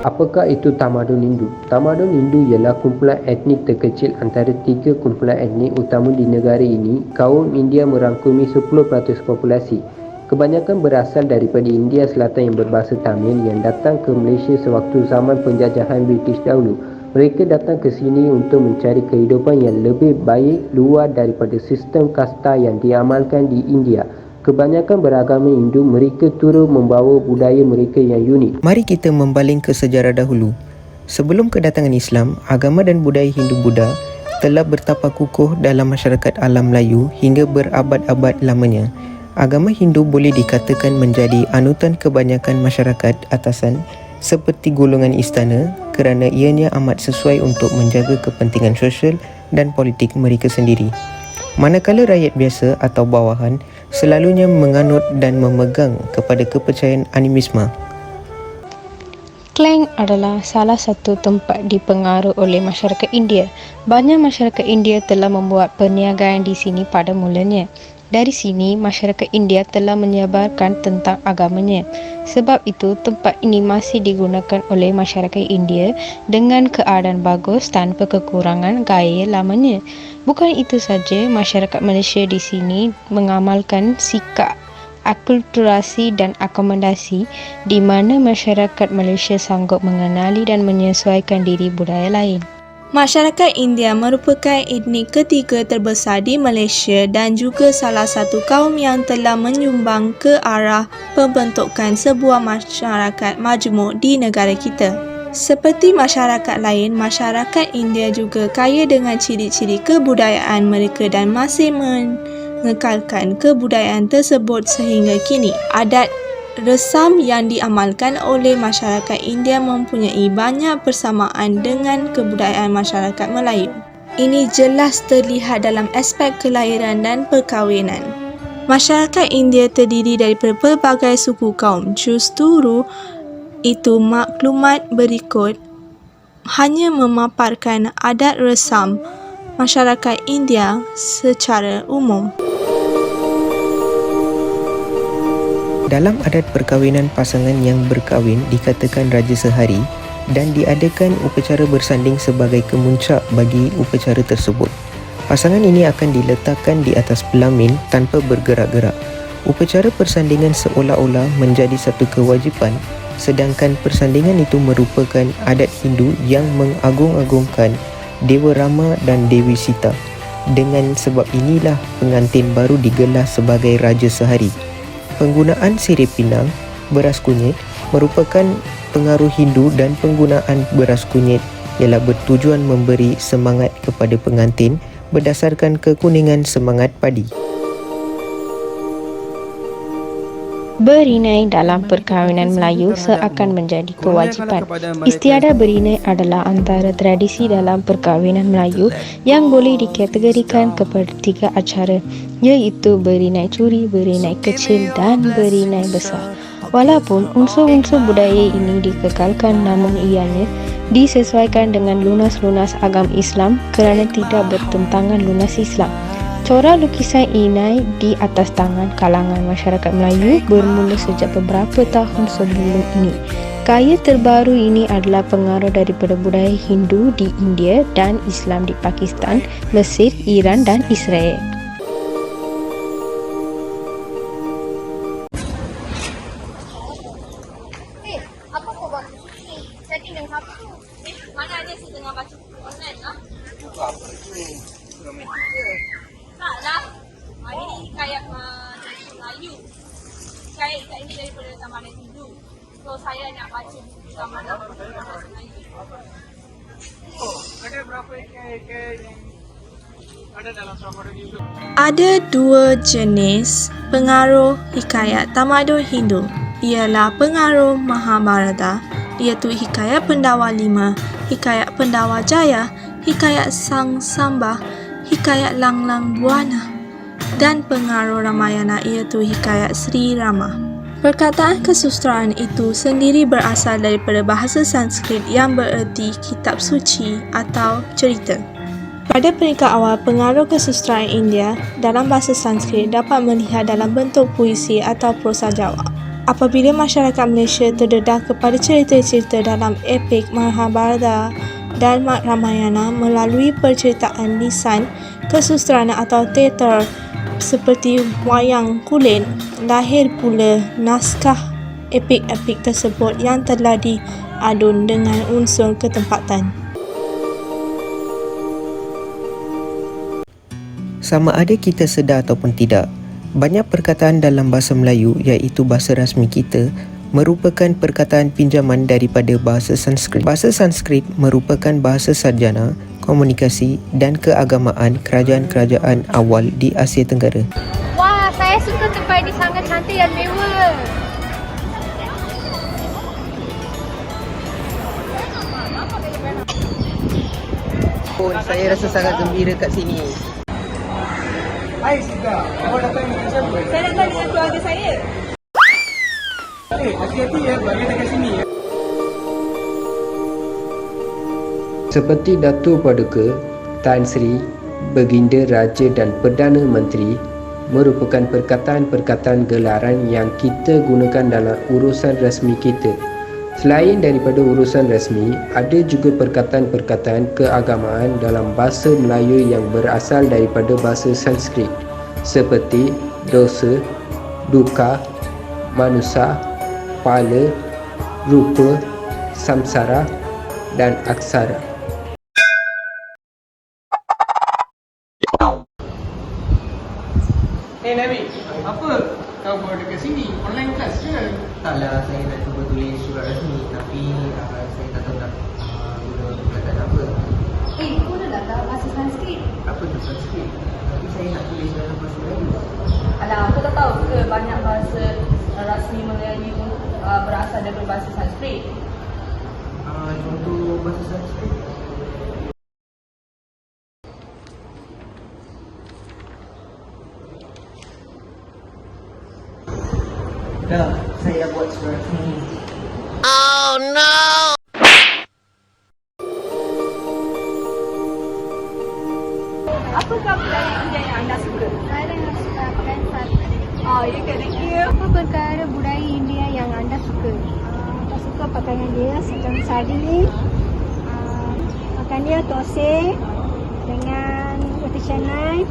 Apakah itu tamadun Hindu? Tamadun Hindu ialah kumpulan etnik terkecil antara 3 kumpulan etnik utama di negara ini. Kaum India merangkumi 10% populasi. Kebanyakan berasal daripada India Selatan yang berbahasa Tamil yang datang ke Malaysia sewaktu zaman penjajahan British dahulu. Mereka datang ke sini untuk mencari kehidupan yang lebih baik luar daripada sistem kasta yang diamalkan di India. Kebanyakan beragama Hindu, mereka turut membawa budaya mereka yang unik. Mari kita membaling ke sejarah dahulu. Sebelum kedatangan Islam, agama dan budaya Hindu-Buddha telah bertapak kukuh dalam masyarakat alam Melayu hingga berabad-abad lamanya. Agama Hindu boleh dikatakan menjadi anutan kebanyakan masyarakat atasan seperti golongan istana kerana ianya amat sesuai untuk menjaga kepentingan sosial dan politik mereka sendiri. Manakala rakyat biasa atau bawahan selalunya menganut dan memegang kepada kepercayaan animisme. Klang adalah salah satu tempat dipengaruhi oleh masyarakat India. Banyak masyarakat India telah membuat perniagaan di sini pada mulanya. Dari sini, masyarakat India telah menyebarkan tentang agamanya. Sebab itu, tempat ini masih digunakan oleh masyarakat India dengan keadaan bagus tanpa kekurangan gaya lamanya. Bukan itu saja, masyarakat Malaysia di sini mengamalkan sikap akulturasi dan akomodasi di mana masyarakat Malaysia sanggup mengenali dan menyesuaikan diri budaya lain. Masyarakat India merupakan etnik ketiga terbesar di Malaysia dan juga salah satu kaum yang telah menyumbang ke arah pembentukan sebuah masyarakat majmuk di negara kita. Seperti masyarakat lain, masyarakat India juga kaya dengan ciri-ciri kebudayaan mereka dan masih mengekalkan kebudayaan tersebut sehingga kini. Adat resam yang diamalkan oleh masyarakat India mempunyai banyak persamaan dengan kebudayaan masyarakat Melayu. Ini jelas terlihat dalam aspek kelahiran dan perkahwinan. Masyarakat India terdiri daripada pelbagai suku kaum. Justru itu maklumat berikut hanya memaparkan adat resam masyarakat India secara umum. Dalam adat perkahwinan, pasangan yang berkahwin dikatakan raja sehari dan diadakan upacara bersanding sebagai kemuncak bagi upacara tersebut. Pasangan ini akan diletakkan di atas pelamin tanpa bergerak-gerak. Upacara persandingan seolah-olah menjadi satu kewajipan, sedangkan persandingan itu merupakan adat Hindu yang mengagung-agungkan Dewa Rama dan Dewi Sita. Dengan sebab inilah pengantin baru digelar sebagai raja sehari. Penggunaan sirih pinang, beras kunyit merupakan pengaruh Hindu dan penggunaan beras kunyit ialah bertujuan memberi semangat kepada pengantin berdasarkan kekuningan semangat padi. Berinai dalam perkahwinan Melayu seakan menjadi kewajipan. Istiadat berinai adalah antara tradisi dalam perkahwinan Melayu yang boleh dikategorikan kepada 3 acara, iaitu berinai curi, berinai kecil dan berinai besar. Walaupun unsur-unsur budaya ini dikekalkan, namun ianya disesuaikan dengan lunas-lunas agama Islam kerana tidak bertentangan lunas Islam. Corak lukisan inai di atas tangan kalangan masyarakat Melayu bermula sejak beberapa tahun sebelum ini. Gaya terbaru ini adalah pengaruh daripada budaya Hindu di India dan Islam di Pakistan, Mesir, Iran dan Israel. Mana ada setengah baca online lah? Taklah. Ini hikayat Melayu. Hikayat ini daripada Tamadun Hindu. So saya nak baca Tamadun Melayu. Ada berapa hikayat yang ada dalam Tamadun Hindu? Ada 2 jenis pengaruh hikayat Tamadun Hindu. Ialah pengaruh Mahabharata, iaitu hikayat Pandawa 5, hikayat Pandawa Jaya, hikayat Sang Sambah, hikayat Lang Lang Buana dan pengaruh Ramayana iaitu hikayat Sri Rama. Perkataan kesusastraan itu sendiri berasal daripada bahasa Sanskrit yang bererti kitab suci atau cerita. Pada peringkat awal, pengaruh kesusastraan India dalam bahasa Sanskrit dapat melihat dalam bentuk puisi atau prosa Jawa. Apabila masyarakat Malaysia terdedah kepada cerita-cerita dalam epik Mahabharata dan Ramayana melalui perceritaan lisan, kesusasteraan atau teater seperti wayang kulit, lahir pula naskah epik-epik tersebut yang telah diadun dengan unsur ketempatan. Sama ada kita sedar ataupun tidak, banyak perkataan dalam bahasa Melayu iaitu bahasa rasmi kita merupakan perkataan pinjaman daripada bahasa Sanskrit. Bahasa Sanskrit merupakan bahasa sarjana, komunikasi dan keagamaan kerajaan-kerajaan awal di Asia Tenggara. Wah, saya suka tempat ini sangat cantik dan mewah. Oh, saya rasa sangat gembira kat sini. Hai Sita, awak datang dengan siapa? Saya datang dengan keluarga saya. Hati-hati ya, bagi dekat sini ya. Seperti Datuk Paduka Tan Sri, Baginda Raja dan Perdana Menteri merupakan perkataan-perkataan gelaran yang kita gunakan dalam urusan rasmi kita. Selain daripada urusan rasmi, ada juga perkataan-perkataan keagamaan dalam bahasa Melayu yang berasal daripada bahasa Sanskrit seperti dosa, duka, manusia, pala, rupa, samsara dan aksara. Nabi, apa kau bawa dekat sini? Online class ke? Taklah, saya nak cuba tulis surat rasmi tapi saya tak tahu nak guna perkataan apa. Kau dah tahu bahasa Sanskrit? Apa tu Sanskrit? Tapi saya nak tulis dalam bahasa Melayu. Alah, aku tak tahu ke banyak bahasa rasmi Melayu berasal daripada bahasa Sanskrit. Contoh bahasa Sanskrit. Dah, saya buat surat ni. Apakah budaya India yang anda suka? Saya suka pakaian sari. Oh, ya ke? Thank you. Apa perkara budaya India yang anda suka? Saya suka pakaian dia macam sari, pakaian dia tosai dengan roti canai,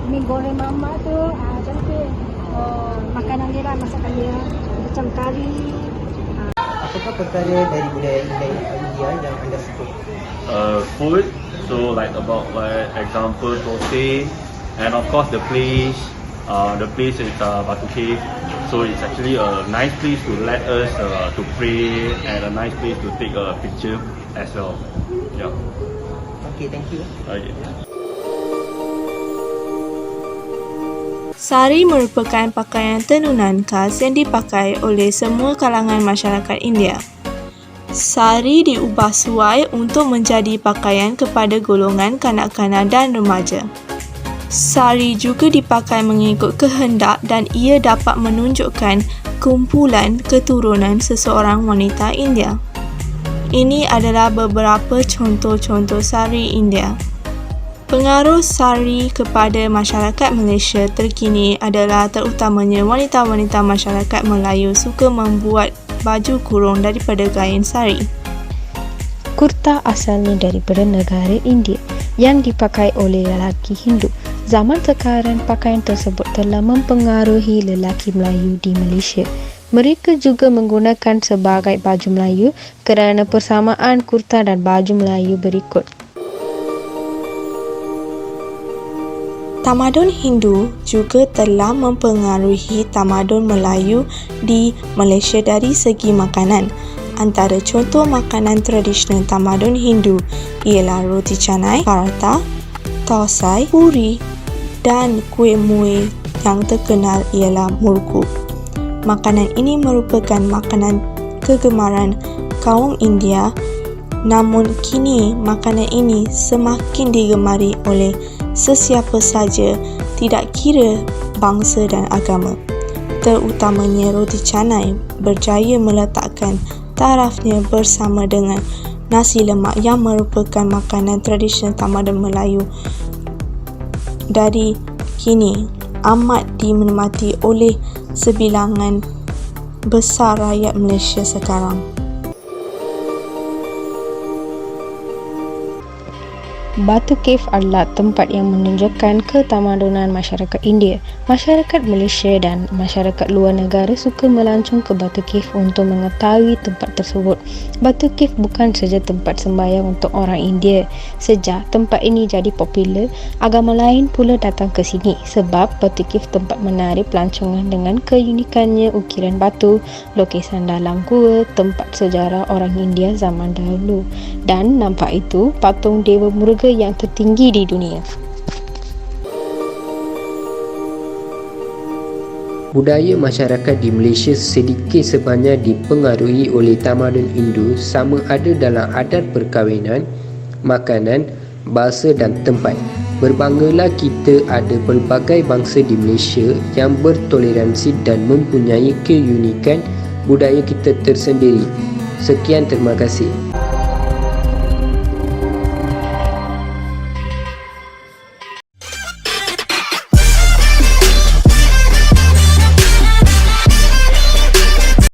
mi goreng mamak tu, macam tu. Makanan dia lah, masakan dia macam kari. Apakah perkara dari budaya India yang anda suka? Food, so like about example Tosai, and of course the place is Batu Cave, so it's actually a nice place to let us to pray and a nice place to take a picture as well. Yeah. Okay, thank you. Okay. Sari merupakan pakaian tenunan khas yang dipakai oleh semua kalangan masyarakat India. Sari diubah suai untuk menjadi pakaian kepada golongan kanak-kanak dan remaja. Sari juga dipakai mengikut kehendak dan ia dapat menunjukkan kumpulan keturunan seseorang wanita India. Ini adalah beberapa contoh-contoh sari India. Pengaruh sari kepada masyarakat Malaysia terkini adalah terutamanya wanita-wanita masyarakat Melayu suka membuat baju kurung daripada kain sari. Kurta asalnya daripada negara India yang dipakai oleh lelaki Hindu. Zaman sekarang pakaian tersebut telah mempengaruhi lelaki Melayu di Malaysia. Mereka juga menggunakan sebagai baju Melayu kerana persamaan kurta dan baju Melayu berikut. Tamadun Hindu juga telah mempengaruhi tamadun Melayu di Malaysia dari segi makanan. Antara contoh makanan tradisional tamadun Hindu ialah roti canai, paratha, thosai, puri dan kuih muih yang terkenal ialah murku. Makanan ini merupakan makanan kegemaran kaum India, namun kini makanan ini semakin digemari oleh sesiapa saja, tidak kira bangsa dan agama. Terutamanya roti canai berjaya meletakkan tarafnya bersama dengan nasi lemak yang merupakan makanan tradisional tamadun Melayu. Dari kini amat diminati oleh sebilangan besar rakyat Malaysia sekarang. Batu Cave adalah tempat yang menunjukkan ketamadunan masyarakat India. Masyarakat Malaysia dan masyarakat luar negara suka melancong ke Batu Cave untuk mengetahui tempat tersebut. Batu Cave bukan saja tempat sembahyang untuk orang India. Sejak tempat ini jadi popular, agama lain pula datang ke sini sebab Batu Cave tempat menarik pelancongan dengan keunikannya ukiran batu, lukisan dalam gua, tempat sejarah orang India zaman dahulu. Dan nampak itu patung Dewa Muruga yang tertinggi di dunia. Budaya masyarakat di Malaysia sedikit sebanyak dipengaruhi oleh tamadun Hindu, sama ada dalam adat perkahwinan, makanan, bahasa dan tempat. Berbanggalah kita ada pelbagai bangsa di Malaysia yang bertoleransi dan mempunyai keunikan budaya kita tersendiri. Sekian, terima kasih.